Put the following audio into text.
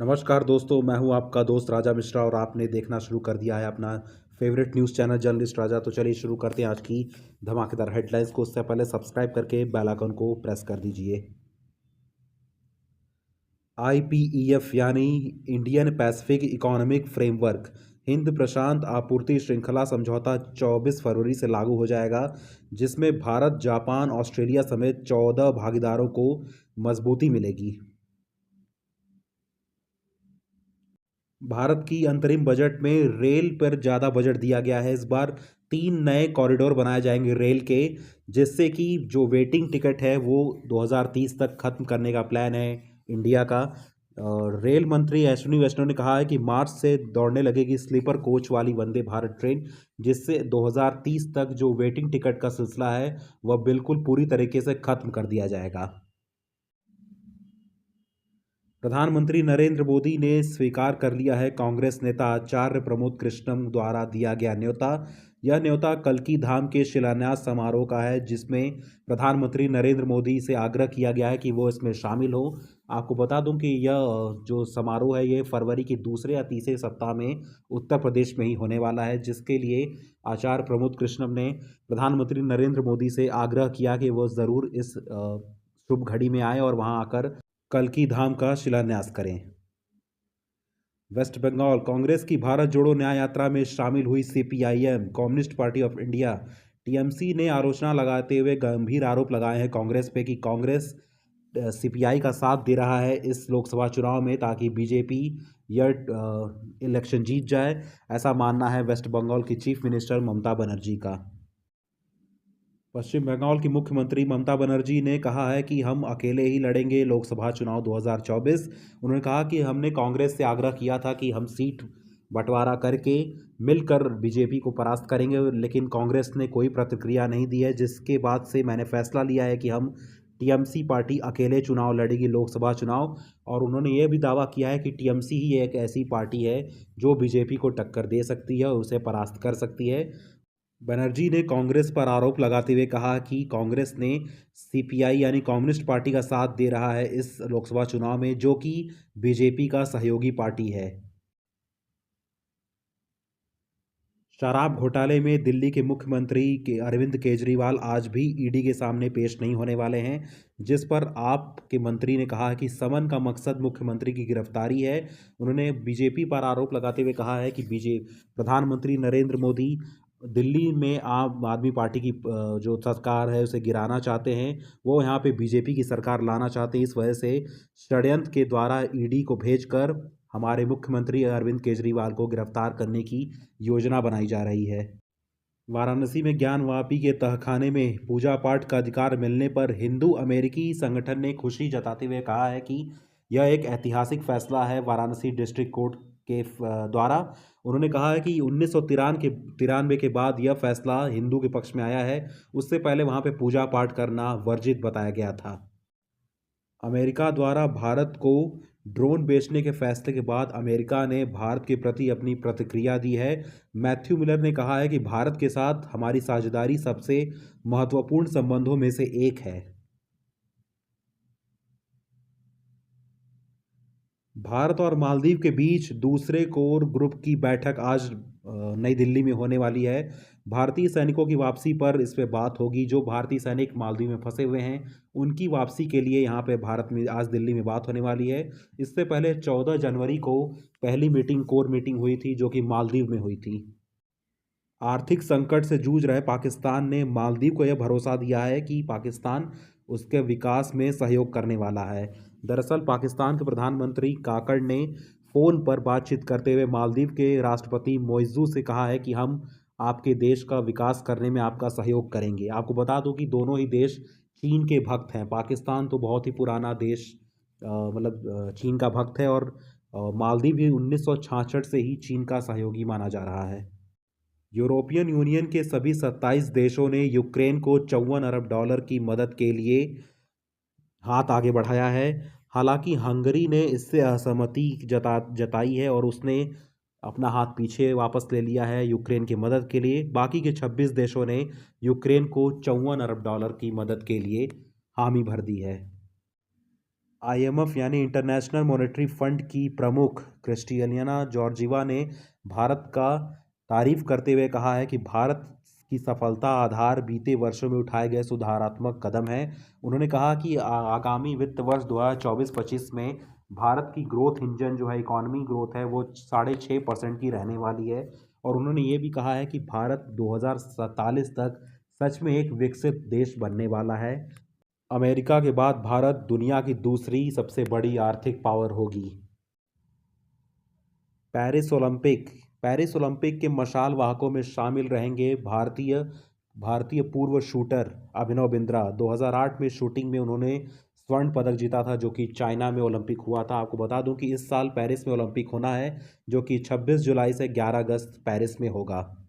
नमस्कार दोस्तों, मैं हूं आपका दोस्त राजा मिश्रा और आपने देखना शुरू कर दिया है अपना फेवरेट न्यूज़ चैनल जर्नलिस्ट राजा। तो चलिए शुरू करते हैं आज की धमाकेदार हेडलाइंस को। उससे पहले सब्सक्राइब करके बेल आइकन को प्रेस कर दीजिए। आईपीईएफ यानी Indian Pacific economic framework Hind प्रशांत आपूर्ति श्रृंखला समझौता 24 फरवरी से लागू हो जाएगा, जिसमें भारत, जापान, ऑस्ट्रेलिया समेत 14 भागीदारों को मजबूती मिलेगी। भारत की अंतरिम बजट में रेल पर ज़्यादा बजट दिया गया है। इस बार 3 नए कॉरिडोर बनाए जाएंगे रेल के, जिससे कि जो वेटिंग टिकट है वो 2030 तक खत्म करने का प्लान है इंडिया का। और रेल मंत्री अश्विनी वैष्णव ने कहा है कि मार्च से दौड़ने लगेगी स्लीपर कोच वाली वंदे भारत ट्रेन, जिससे 2030 तक जो वेटिंग टिकट का सिलसिला है वह बिल्कुल पूरी तरीके से खत्म कर दिया जाएगा। प्रधानमंत्री नरेंद्र मोदी ने स्वीकार कर लिया है कांग्रेस नेता आचार्य प्रमोद कृष्णम द्वारा दिया गया न्योता। यह न्योता कल्की धाम के शिलान्यास समारोह का है, जिसमें प्रधानमंत्री नरेंद्र मोदी से आग्रह किया गया है कि वो इसमें शामिल हो। आपको बता दूं कि यह जो समारोह है ये फरवरी के दूसरे या तीसरे सप्ताह में उत्तर प्रदेश में ही होने वाला है, जिसके लिए आचार्य प्रमोद कृष्णम ने प्रधानमंत्री नरेंद्र मोदी से आग्रह किया कि वो ज़रूर इस शुभ घड़ी में आए और वहां आकर कल्की धाम का शिलान्यास करें। वेस्ट बंगाल कांग्रेस की भारत जोड़ो न्याय यात्रा में शामिल हुई CPIM communist party of India TMC ने आलोचना लगाते हुए गंभीर आरोप लगाए हैं कांग्रेस पे कि कांग्रेस सीपीआई का साथ दे रहा है इस लोकसभा चुनाव में ताकि बीजेपी यह इलेक्शन जीत जाए। ऐसा मानना है वेस्ट बंगाल की चीफ मिनिस्टर ममता बनर्जी का। पश्चिम बंगाल की मुख्यमंत्री ममता बनर्जी ने कहा है कि हम अकेले ही लड़ेंगे लोकसभा चुनाव 2024। उन्होंने कहा कि हमने कांग्रेस से आग्रह किया था कि हम सीट बंटवारा करके मिलकर बीजेपी को परास्त करेंगे, लेकिन कांग्रेस ने कोई प्रतिक्रिया नहीं दी है, जिसके बाद से मैंने फैसला लिया है कि हम टीएमसी पार्टी अकेले चुनाव लड़ेगी लोकसभा चुनाव। और उन्होंने ये भी दावा किया है कि टीएमसी ही एक ऐसी पार्टी है जो बीजेपी को टक्कर दे सकती है और उसे परास्त कर सकती है। बनर्जी ने कांग्रेस पर आरोप लगाते हुए कहा कि कांग्रेस ने सीपीआई यानी कम्युनिस्ट पार्टी का साथ दे रहा है इस लोकसभा चुनाव में, जो कि बीजेपी का सहयोगी पार्टी है। शराब घोटाले में दिल्ली के मुख्यमंत्री के अरविंद केजरीवाल आज भी ईडी के सामने पेश नहीं होने वाले हैं, जिस पर आप के मंत्री ने कहा कि समन का मकसद मुख्यमंत्री की गिरफ्तारी है। उन्होंने बीजेपी पर आरोप लगाते हुए कहा है कि प्रधानमंत्री नरेंद्र मोदी दिल्ली में आम आदमी पार्टी की जो सरकार है उसे गिराना चाहते हैं। वो यहाँ पे बीजेपी की सरकार लाना चाहते हैं। इस वजह से षड्यंत्र के द्वारा ईडी को भेजकर हमारे मुख्यमंत्री अरविंद केजरीवाल को गिरफ्तार करने की योजना बनाई जा रही है। वाराणसी में ज्ञानवापी के तहखाने में पूजा पाठ का अधिकार मिलने पर हिंदू अमेरिकी संगठन ने खुशी जताते हुए कहा है कि यह एक ऐतिहासिक फैसला है वाराणसी डिस्ट्रिक्ट कोर्ट के द्वारा। उन्होंने कहा है कि 1993 के बाद यह फैसला हिंदू के पक्ष में आया है। उससे पहले वहाँ पे पूजा पाठ करना वर्जित बताया गया था। अमेरिका द्वारा भारत को ड्रोन बेचने के फैसले के बाद अमेरिका ने भारत के प्रति अपनी प्रतिक्रिया दी है। मैथ्यू मिलर ने कहा है कि भारत के साथ हमारी साझेदारी सबसे महत्वपूर्ण संबंधों में से एक है। भारत और मालदीव के बीच दूसरे कोर ग्रुप की बैठक आज नई दिल्ली में होने वाली है। भारतीय सैनिकों की वापसी पर इस पे बात होगी। जो भारतीय सैनिक मालदीव में फंसे हुए हैं उनकी वापसी के लिए यहाँ पे भारत में आज दिल्ली में बात होने वाली है। इससे पहले 14 जनवरी को पहली मीटिंग कोर मीटिंग हुई थी, जो कि मालदीव में हुई थी। आर्थिक संकट से जूझ रहे पाकिस्तान ने मालदीव को यह भरोसा दिया है कि पाकिस्तान उसके विकास में सहयोग करने वाला है। दरअसल पाकिस्तान के प्रधानमंत्री काकड़ ने फ़ोन पर बातचीत करते हुए मालदीव के राष्ट्रपति मोइज़ू से कहा है कि हम आपके देश का विकास करने में आपका सहयोग करेंगे। आपको बता दूं कि दोनों ही देश चीन के भक्त हैं। पाकिस्तान तो बहुत ही पुराना देश चीन का भक्त है, और मालदीव भी 1966 से ही चीन का सहयोगी माना जा रहा है। यूरोपियन यूनियन के सभी 27 देशों ने यूक्रेन को $54 अरब की मदद के लिए हाथ आगे बढ़ाया है। हालांकि हंगरी ने इससे असहमति जताई है और उसने अपना हाथ पीछे वापस ले लिया है यूक्रेन की मदद के लिए। बाकी के 26 देशों ने यूक्रेन को $54 अरब की मदद के लिए हामी भर दी है। आईएमएफ यानी इंटरनेशनल मॉनेटरी फंड की प्रमुख क्रिस्टलियाना जॉर्जिवा ने भारत का तारीफ करते हुए कहा है कि भारत की सफलता आधार बीते वर्षों में उठाए गए सुधारात्मक कदम है। उन्होंने कहा कि आगामी वित्त वर्ष 2024-25 में भारत की ग्रोथ इंजन जो है, इकॉनमी ग्रोथ है, वो 6.5% की रहने वाली है। और उन्होंने ये भी कहा है कि भारत 2047 तक सच में एक विकसित देश बनने वाला है। अमेरिका के बाद भारत दुनिया की दूसरी सबसे बड़ी आर्थिक पावर होगी। पेरिस ओलंपिक पेरिस ओलंपिक के मशाल वाहकों में शामिल रहेंगे भारतीय भारतीय पूर्व शूटर अभिनव बिंद्रा। 2008 में शूटिंग में उन्होंने स्वर्ण पदक जीता था, जो कि चाइना में ओलंपिक हुआ था। आपको बता दूं कि इस साल पेरिस में ओलंपिक होना है, जो कि 26 जुलाई से 11 अगस्त पेरिस में होगा।